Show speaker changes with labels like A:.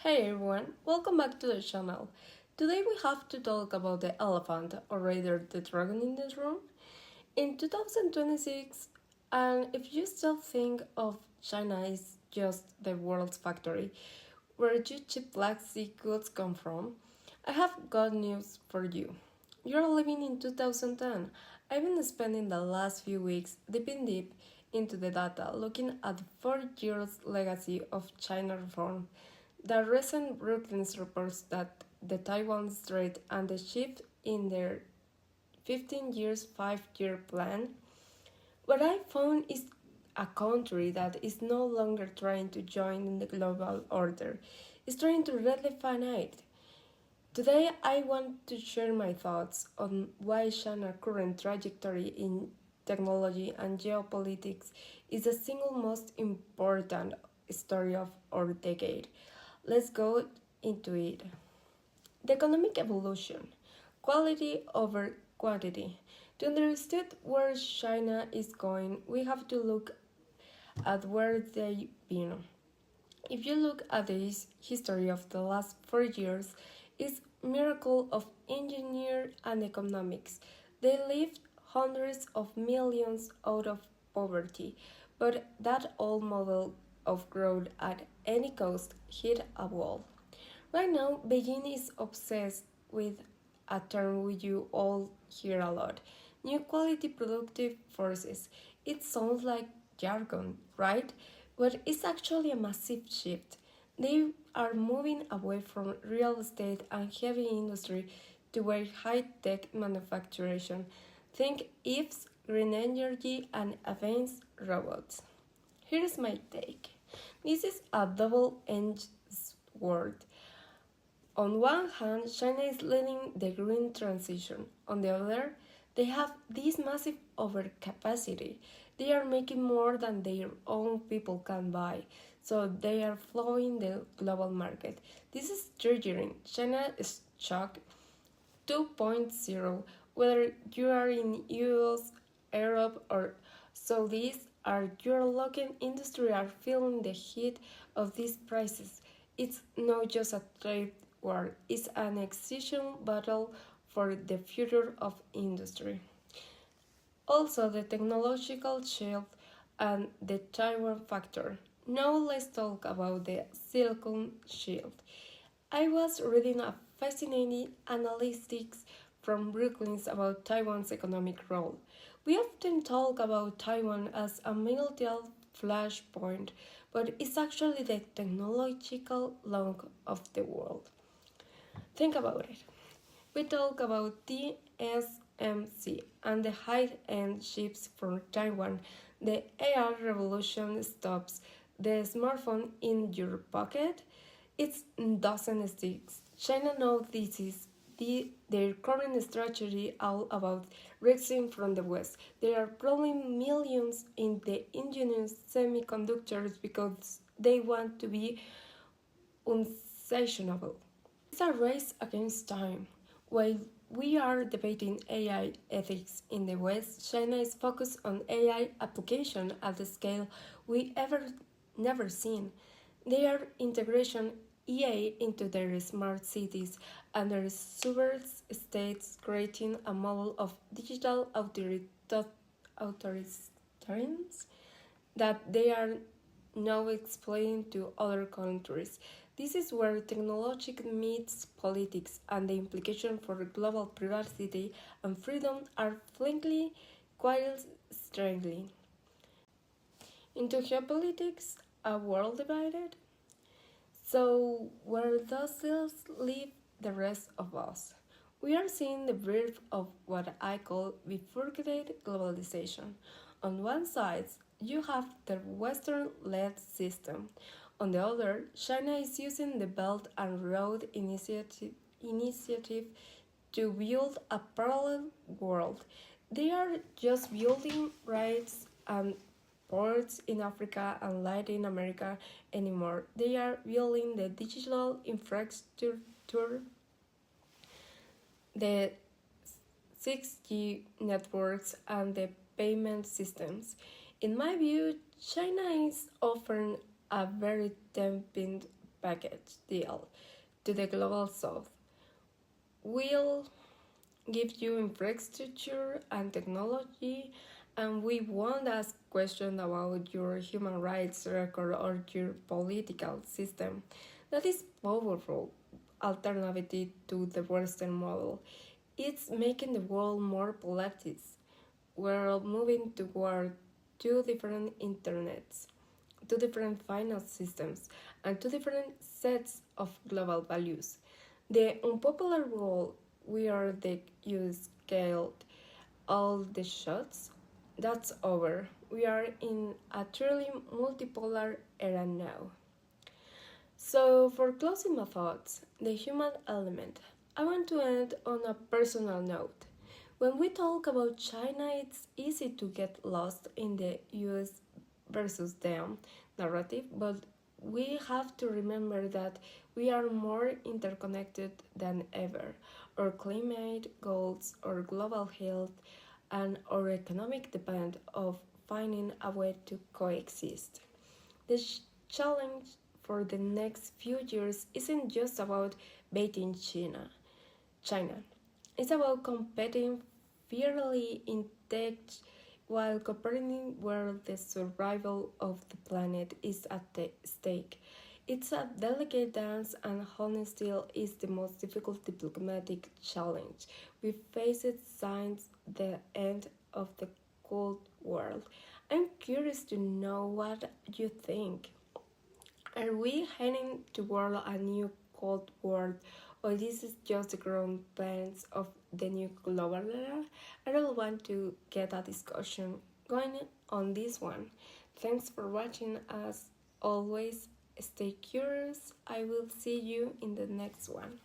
A: Hey everyone, welcome back to the channel. Today we have to talk about the elephant, or rather the dragon in this room. In 2026, and if you still think of China as just the world's factory, where you cheap plastic goods come from, I have good news for you. You're living in 2010. I've been spending the last few weeks dipping deep into the data, looking at the 4 years legacy of China reform. The recent Brookings reports that the Taiwan Strait and the shift in their 15 years 5-year plan. What I found is a country that is no longer trying to join in the global order, it's trying to redefine it. Today I want to share my thoughts on why China's current trajectory in technology and geopolitics is the single most important story of our decade. Let's go into it. The economic evolution, quality over quantity. To understand where China is going, we have to look at where they've been. If you look at the history of the last 4 years, it's miracle of engineering and economics. They lifted hundreds of millions out of poverty, but that old model of growth at any cost hit a wall. Right now, Beijing is obsessed with a term you all hear a lot: new quality productive forces. It sounds like jargon, right? But it's actually a massive shift. They are moving away from real estate and heavy industry toward high tech manufacturing. Think IFs, green energy, and advanced robots. Here's my take. This is a double edged sword. On one hand, China is leading the green transition. On the other, they have this massive overcapacity. They are making more than their own people can buy, so they are flowing the global market. This is triggering. China is shock 2.0. Whether you are in US, Europe, or Saudis, or your local industry are feeling the heat of these prices. It's not just a trade war, it's an existential battle for the future of industry. Also, the technological shift and the Taiwan factor. Now let's talk about the Silicon Shield. I was reading a fascinating analytics from Brookings about Taiwan's economic role. We often talk about Taiwan as a military flashpoint, but it's actually the technological lung of the world. Think about it. We talk about TSMC and the high-end chips from Taiwan. The AI revolution stops. The smartphone in your pocket, it doesn't stick. China knows this is their current strategy all about rising from the West. They are pouring millions in the indigenous semiconductors because they want to be unsanctionable. It's a race against time. While we are debating AI ethics in the West, China is focused on AI application at the scale we never seen. Their integration EA into their smart cities and their super states, creating a model of digital authoritarians that they are now explaining to other countries. This is where technology meets politics, and the implications for global privacy and freedom are frankly quite striking. Into geopolitics, a world divided? So, where does this leave the rest of us? We are seeing the birth of what I call bifurcated globalization. On one side, you have the Western led system. On the other, China is using the Belt and Road initiative to build a parallel world. They are just building roads and ports in Africa and Latin America anymore. They are building the digital infrastructure, the 6G networks, and the payment systems. In my view, China is offering a very tempting package deal to the global south. We'll give you infrastructure and technology, and we won't ask questions about your human rights record or your political system. That is powerful alternative to the Western model. It's making the world more polite. We're moving toward two different internets, two different finance systems, and two different sets of global values. The unpopular role we are the use scaled all the shots. That's over. We are in a truly multipolar era now. So, for closing my thoughts, the human element, I want to end on a personal note. When we talk about China, it's easy to get lost in the US versus them narrative, but we have to remember that we are more interconnected than ever. Our climate goals, our global health, and our economic depend of finding a way to coexist. The challenge for the next few years isn't just about beating China. It's about competing fairly in tech while cooperating where the survival of the planet is at the stake. It's a delicate dance, and honesty is the most difficult diplomatic challenge. We face it since the end of the Cold War. I'm curious to know what you think. Are we heading toward a new Cold War, or this is just the growing pains of the new global era? I really want to get a discussion going on this one. Thanks for watching. As always, stay curious. I will see you in the next one.